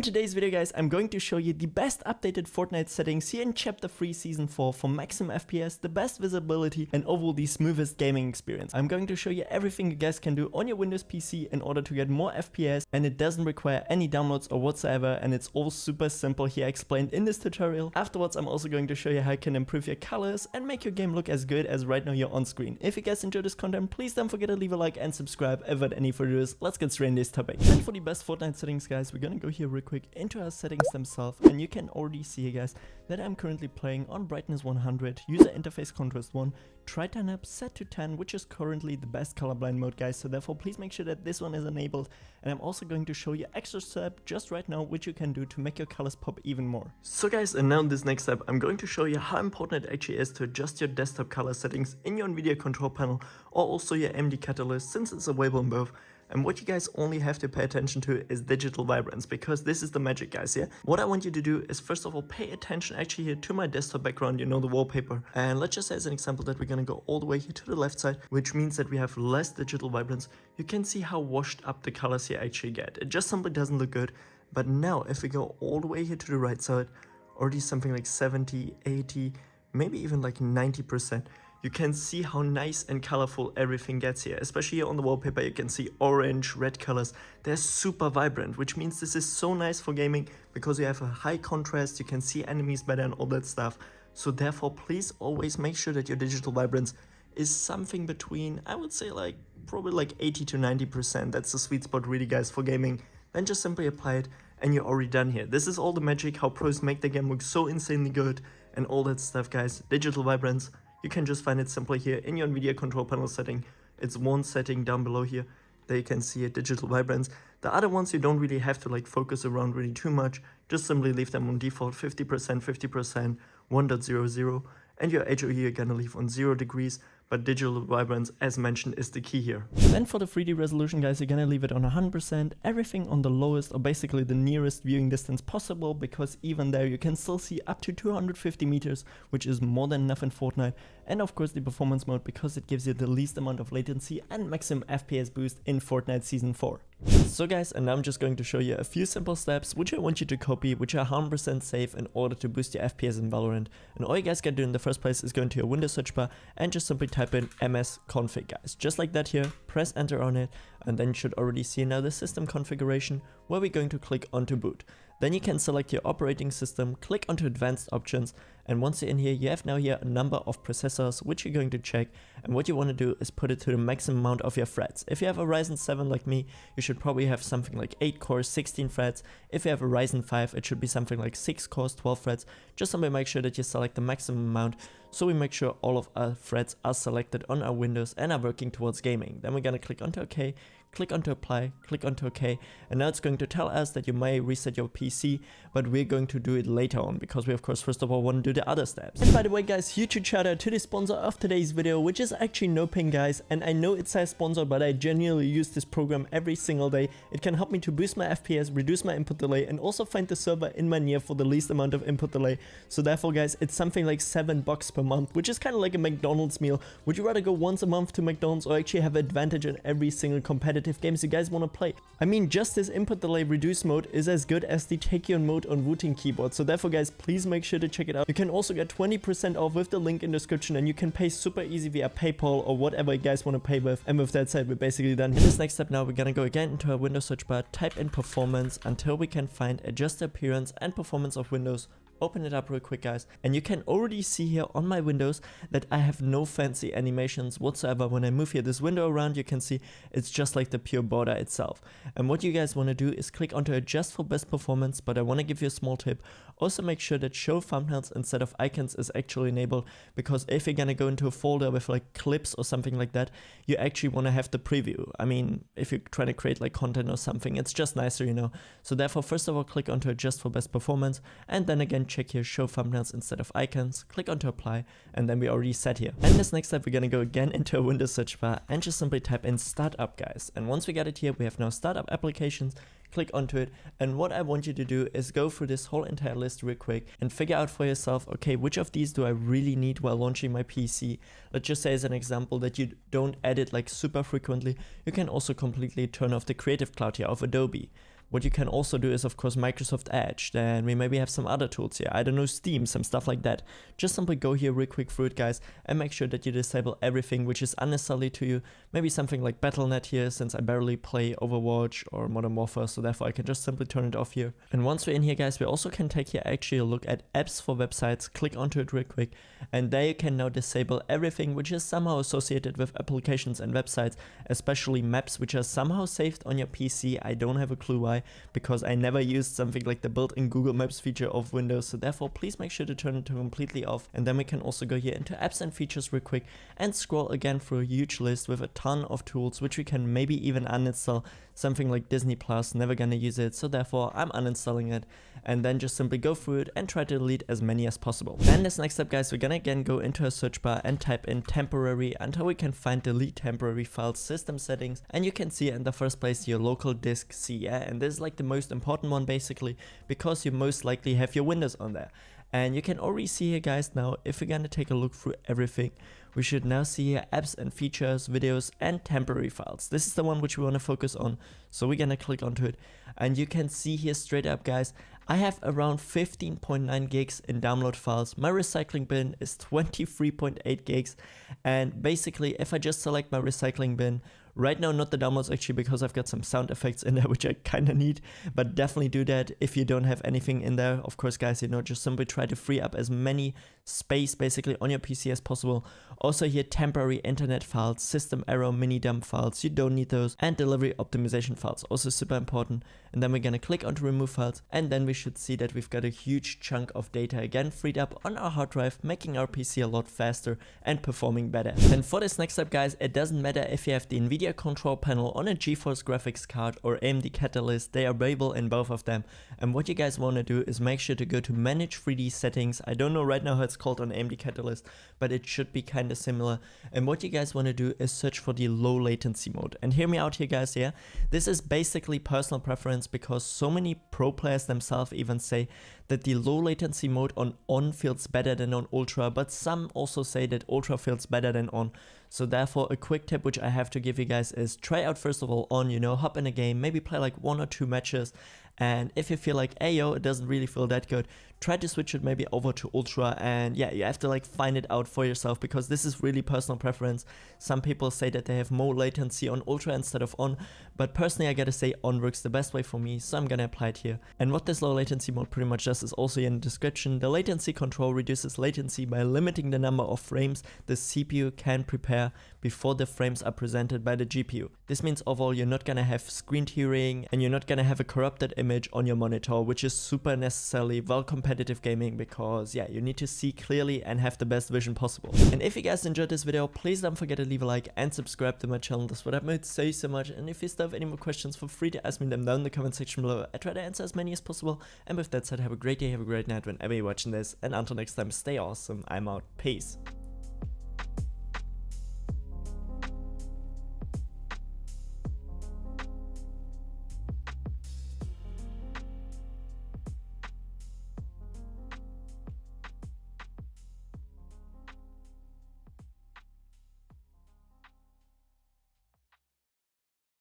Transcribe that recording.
In today's video guys, I'm going to show you the best updated Fortnite settings here in Chapter 3 Season 4 for maximum FPS, the best visibility and overall the smoothest gaming experience. I'm going to show you everything you guys can do on your Windows PC in order to get more FPS, and it doesn't require any downloads or whatsoever, and it's all super simple here explained in this tutorial. Afterwards I'm also going to show you how you can improve your colors and make your game look as good as right now you're on screen. If you guys enjoyed this content, please don't forget to leave a like and subscribe. Without any further ado, let's get straight into this topic. And for the best Fortnite settings guys, we're gonna go here real quick into our settings themselves, and you can already see here guys that I'm currently playing on brightness 100, user interface contrast 1, tritime up set to 10, which is currently the best colorblind mode guys, so therefore please make sure that this one is enabled. And I'm also going to show you extra step just right now which you can do to make your colors pop even more. So guys, and now in this next step I'm going to show you how important it actually is to adjust your desktop color settings in your NVIDIA control panel or also your AMD catalyst, since it's available in both. And what you guys only have to pay attention to is digital vibrance, because this is the magic guys here. What I want you to do is first of all pay attention actually here to my desktop background, you know, the wallpaper. And let's just say as an example that we're gonna go all the way here to the left side, which means that we have less digital vibrance. You can see how washed up the colors here actually get. It just simply doesn't look good. But now if we go all the way here to the right side, already something like 70, 80, maybe even like 90%. You can see how nice and colorful everything gets here. Especially here on the wallpaper, you can see orange, red colors. They're super vibrant, which means this is so nice for gaming because you have a high contrast, you can see enemies better and all that stuff. So therefore, please always make sure that your digital vibrance is something between, I would say like, probably like 80 to 90%. That's the sweet spot really guys for gaming. Then just simply apply it and you're already done here. This is all the magic, how pros make the game look so insanely good and all that stuff guys. Digital vibrance. You can just find it simply here in your NVIDIA control panel setting. It's one setting down below here. There you can see it, digital vibrance. The other ones you don't really have to like focus around really too much. Just simply leave them on default 50%, 50%, 1.00. And your HO here you're gonna leave on 0 degrees. But digital vibrance, as mentioned, is the key here. Then for the 3D resolution guys, you're gonna leave it on 100%, everything on the lowest or basically the nearest viewing distance possible, because even there you can still see up to 250 meters, which is more than enough in Fortnite. And of course the performance mode, because it gives you the least amount of latency and maximum FPS boost in Fortnite Season 4. So guys, and now I'm just going to show you a few simple steps which I want you to copy, which are 100% safe in order to boost your FPS in Valorant. And all you guys can do in the first place is go into your Windows search bar and just simply type in msconfig guys, just like that here, press enter on it, and then you should already see now the system configuration where we're going to click onto boot. Then you can select your operating system, click onto advanced options, and once you're in here, you have now here a number of processors which you're going to check, and what you want to do is put it to the maximum amount of your threads. If you have a Ryzen 7 like me, you should probably have something like 8 cores, 16 threads. If you have a Ryzen 5, it should be something like 6 cores, 12 threads. Just simply make sure that you select the maximum amount, so we make sure all of our threads are selected on our Windows and are working towards gaming. Then we're gonna click onto OK, click onto apply, click onto OK, and now it's going to tell us that you may reset your PC, but we're going to do it later on because we of course first of all want to do the other steps. And by the way guys, huge shout out to the sponsor of today's video, which is actually NoPing guys, and I know it says sponsor, but I genuinely use this program every single day. It can help me to boost my FPS, reduce my input delay, and also find the server in my near for the least amount of input delay. So therefore guys, it's something like $7 per month, which is kind of like a McDonald's meal. Would you rather go once a month to McDonald's or actually have advantage in every single competitive games you guys want to play? I mean, just this input delay reduce mode is as good as the Takeon mode on Wooting keyboard. So therefore guys, please make sure to check it out. You can also get 20% off with the link in the description, and you can pay super easy via PayPal or whatever you guys want to pay with. And with that said, we're basically done. In this next step now, we're gonna go again into our Windows search bar, type in performance until we can find adjust the appearance and performance of Windows. Open it up real quick guys, and you can already see here on my Windows that I have no fancy animations whatsoever. When I move here this window around, you can see it's just like the pure border itself. And what you guys want to do is click onto adjust for best performance, but I want to give you a small tip. Also make sure that show thumbnails instead of icons is actually enabled, because if you're gonna go into a folder with like clips or something like that, you actually want to have the preview. I mean, if you're trying to create like content or something, it's just nicer, you know. So therefore first of all click onto adjust for best performance, and then again check here show thumbnails instead of icons, click onto apply, and then we already set here. And this next step we're gonna go again into a Windows search bar and just simply type in startup guys. And once we get it here, we have now startup applications. Click onto it, and what I want you to do is go through this whole entire list real quick and figure out for yourself, okay, which of these do I really need while launching my PC? Let's just say as an example that you don't edit like super frequently. You can also completely turn off the Creative Cloud here of Adobe. What you can also do is of course Microsoft Edge. Then we maybe have some other tools here, I don't know, Steam, some stuff like that. Just simply go here real quick through it, guys, and make sure that you disable everything which is unnecessary to you. Maybe something like Battle.net here, since I barely play Overwatch or Modern Warfare, so therefore I can just simply turn it off here. And once we're in here, guys, we also can take here actually a look at apps for websites, click onto it real quick, and there you can now disable everything which is somehow associated with applications and websites, especially maps which are somehow saved on your PC. I don't have a clue why, because I never used something like the built-in Google Maps feature of Windows, so therefore please make sure to turn it completely off. And then we can also go here into apps and features real quick and scroll again through a huge list with a ton of tools which we can maybe even uninstall. Something like Disney Plus, never gonna use it, so therefore I'm uninstalling it, and then just simply go through it and try to delete as many as possible. And as next step, guys, we're gonna again go into a search bar and type in temporary until we can find delete temporary files system settings, and you can see in the first place your local disk C, yeah, and this is like the most important one basically, because you most likely have your Windows on there. And you can already see here, guys, now if we're gonna take a look through everything, we should now see here apps and features, videos, and temporary files. This is the one which we want to focus on, so we're gonna click onto it, and you can see here straight up, guys, I have around 15.9 gigs in download files. My recycling bin is 23.8 gigs, and basically if I just select my recycling bin, right now not the downloads actually, because I've got some sound effects in there which I kinda need, but definitely do that if you don't have anything in there. Of course, guys, you know, just simply try to free up as many space basically on your PC as possible. Also here temporary internet files, system error, mini dump files, you don't need those, and delivery optimization files, also super important. And then we're gonna click onto remove files, and then we should see that we've got a huge chunk of data again freed up on our hard drive, making our PC a lot faster and performing better. And for this next step, guys, it doesn't matter if you have the NVIDIA control panel on a GeForce graphics card or AMD Catalyst, they are available in both of them. And what you guys want to do is make sure to go to manage 3D settings. I don't know right now how it's called on AMD Catalyst, but it should be kind of similar. And what you guys want to do is search for the low latency mode. And hear me out here, guys, yeah, this is basically personal preference, because so many pro players themselves even say that the low latency mode on feels better than on ultra, but some also say that ultra feels better than on. So therefore a quick tip which I have to give you guys is try out first of all on, you know, hop in a game, maybe play like 1 or 2 matches, and if you feel like, hey yo, it doesn't really feel that good, try to switch it maybe over to ultra. And yeah, you have to like find it out for yourself, because this is really personal preference. Some people say that they have more latency on ultra instead of on, but personally I gotta say on works the best way for me, so I'm gonna apply it here. And what this low latency mode pretty much does is also in the description. The latency control reduces latency by limiting the number of frames the CPU can prepare before the frames are presented by the GPU. This means overall you're not gonna have screen tearing, and you're not gonna have a corrupted image on your monitor, which is super necessary while competitive gaming, because yeah, you need to see clearly and have the best vision possible. And if you guys enjoyed this video, please don't forget to leave a like and subscribe to my channel. That's what I've made so much. And if you still have any more questions, feel free to ask me them down in the comment section below. I try to answer as many as possible. And with that said, have a great day, have a great night whenever you're watching this, and until next time, stay awesome. I'm out. Peace.